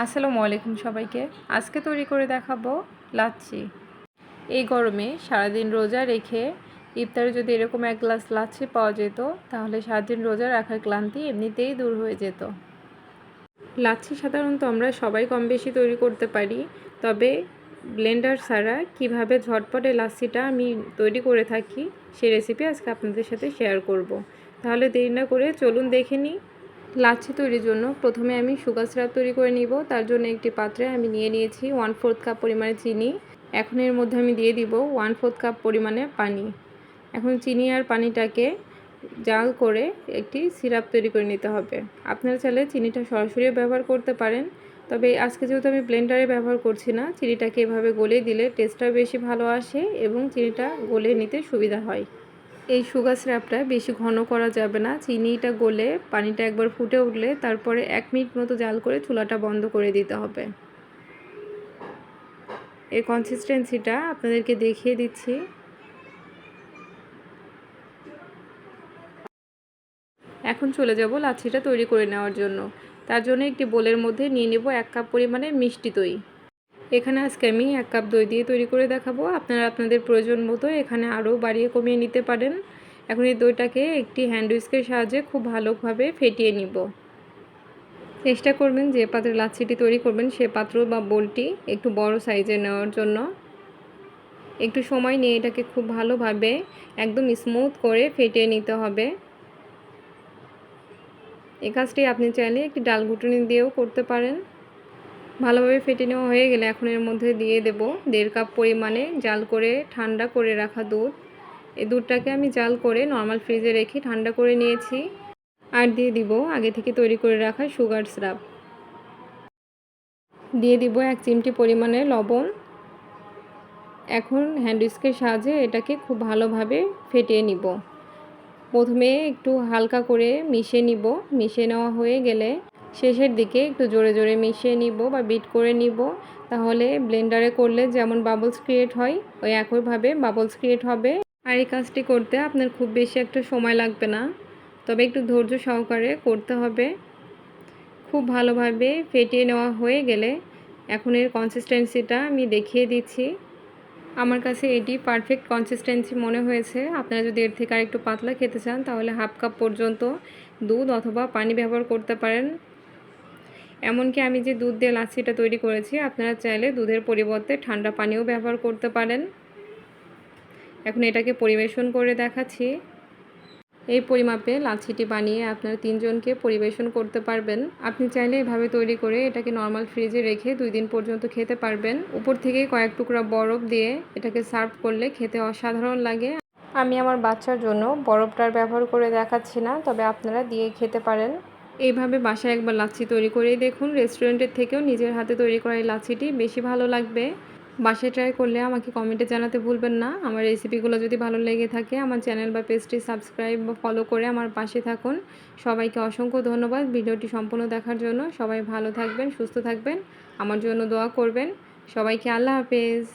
আসসালামু আলাইকুম সবাইকে। আজকে তৈরি করে দেখাবো লাচ্ছি। এই গরমে সারাদিন রোজা রেখে ইফতারে যদি এরকম এক গ্লাস লাচ্ছি পাওয়া যেত তাহলে সারাদিন রোজা রাখার ক্লান্তি এমনিতেই দূর হয়ে যেত। লাচ্ছি সাধারণত আমরা সবাই কম বেশি তৈরি করতে পারি, তবে ব্লেন্ডার ছাড়া কিভাবে ঝটপটে লাচ্ছিটা আমি তৈরি করে থাকি সেই রেসিপি আজকে আপনাদের সাথে শেয়ার করব। তাহলে দেরি না করে চলুন দেখে নিই। লাচ্ছি তৈরির জন্য প্রথমে আমি সুগার সিরাপ তৈরি করে নিব। তার জন্য একটি পাত্রে আমি নিয়ে নিয়েছি 1/4 কাপ পরিমাণে চিনি। এখন এর মধ্যে আমি দিয়ে দিব 1/4 কাপ পরিমাণে পানি। এখন চিনি আর পানিটাকে জাল করে একটি সিরাপ তৈরি করে নিতে হবে। আপনারা চাইলে চিনিটা সরাসরি ব্যবহার করতে পারেন, তবে আজকে যেহেতু আমি ব্লেন্ডারে ব্যবহার করছি না, চিনিটাকে এভাবে গলিয়ে দিলে টেস্টটা বেশি ভালো আসে এবং চিনিটা গলে নিতে সুবিধা হয়। এই সুগার সিরাপটা বেশি ঘন করা যাবে না। চিনিটা গলে পানিটা একবার ফুটে উঠলে তারপরে 1 মিনিট মতো জাল করে চুলাটা বন্ধ করে দিতে হবে। এর কনসিস্টেন্সিটা আপনাদেরকে দেখিয়ে দিচ্ছি। এখন চলে যাব লাচ্ছিটা তৈরি করে নেওয়ার জন্য। তার জন্য একটি বোলের মধ্যে নিয়ে নেব 1 কাপ পরিমাণে মিষ্টি দই। এখানে আজকে আমি 1 কাপ দই দিয়ে তৈরি করে দেখাবো। আপনারা আপনাদের প্রয়োজন মতো এখানে আরও বাড়িয়ে কমিয়ে নিতে পারেন। এখন এই দইটাকে একটি হ্যান্ড হুইস্কের সাহায্যে খুব ভালোভাবে ফেটিয়ে নিব। চেষ্টা করবেন যে পাত্রে লাচ্ছিটি তৈরি করবেন সে পাত্র বা বোলটি একটু বড় সাইজের নেওয়ার জন্য। একটু সময় নিয়ে এটাকে খুব ভালোভাবে একদম স্মুথ করে ফেটিয়ে নিতে হবে। এই কাজটি আপনি চাইলে একটি ডাল ঘুটুনি দিয়েও করতে পারেন। ভালোভাবে ফেটে নেওয়া হয়ে গেলে এখন এর মধ্যে দিয়ে দেব 1.5 কাপ পরিমাণে জাল করে ঠান্ডা করে রাখা দুধ। এই দুধটাকে আমি জাল করে নর্মাল ফ্রিজে রেখে ঠান্ডা করে নিয়েছি। আর দিয়ে দিব আগে থেকে তৈরি করে রাখা সুগার সিরাপ। দিয়ে দিব 1 চিমটি পরিমাণে লবণ। এখন হ্যান্ড হুইস্কের সাহায্যে এটাকে খুব ভালোভাবে ফেটিয়ে নিব। প্রথমে একটু হালকা করে মিশিয়ে নিব। মিশিয়ে নেওয়া হয়ে গেলে শেষের দিকে একটু জোরে জোরে মিশিয়ে নিব বা বিট করে নিব। তাহলে ব্লেন্ডারে করলে যেমন বাবলস ক্রিয়েট হয় ওই একইভাবে বাবলস ক্রিয়েট হবে। আর এই কাজটি করতে আপনার খুব বেশি একটা সময় লাগবে না, তবে একটু ধৈর্য সহকারে করতে হবে। খুব ভালোভাবে ফেটিয়ে নেওয়া হয়ে গেলে এখন এর কনসিস্টেন্সিটা আমি দেখিয়ে দিচ্ছি। আমার কাছে এটি পারফেক্ট কনসিস্টেন্সি মনে হয়েছে। আপনারা যদি এর থেকে আরেকটু পাতলা খেতে চান তাহলে 1/2 কাপ পর্যন্ত দুধ অথবা পানি ব্যবহার করতে পারেন। এমনকি আমি যে দুধ দিয়ে লাচ্ছিটা তৈরি করেছি আপনারা চাইলে দুধের পরিবর্তে ঠান্ডা পানিও ব্যবহার করতে পারেন। এখন এটাকে পরিবেশন করে দেখাচ্ছি। এই পরিমাপে লাচ্ছিটি বানিয়ে আপনারা 3 জনকে পরিবেশন করতে পারবেন। আপনি চাইলে এভাবে তৈরি করে এটাকে নর্মাল ফ্রিজে রেখে 2 দিন পর্যন্ত খেতে পারবেন। উপর থেকে কয়েক টুকরা বরফ দিয়ে এটাকে সার্ভ করলে খেতে অসাধারণ লাগে। আমি আমার বাচ্চার জন্য বরফটার ব্যবহার করে দেখাচ্ছি না, তবে আপনারা দিয়ে খেতে পারেন। এইভাবে বাসায় একবার লাচ্ছি তৈরি করেই দেখুন। রেস্টুরেন্টের থেকেও নিজের হাতে তৈরি করা এই লাচ্ছিটি বেশি ভালো লাগবে। বাসায় ট্রাই করলে আমাকে কমেন্টে জানাতে ভুলবেন না। আমার রেসিপিগুলো যদি ভালো লেগে থাকে আমার চ্যানেল বা পেজটি সাবস্ক্রাইব বা ফলো করে আমার পাশে থাকুন। সবাইকে অসংখ্য ধন্যবাদ ভিডিওটি সম্পূর্ণ দেখার জন্য। সবাই ভালো থাকবেন, সুস্থ থাকবেন, আমার জন্য দোয়া করবেন। সবাইকে আল্লাহ হাফেজ।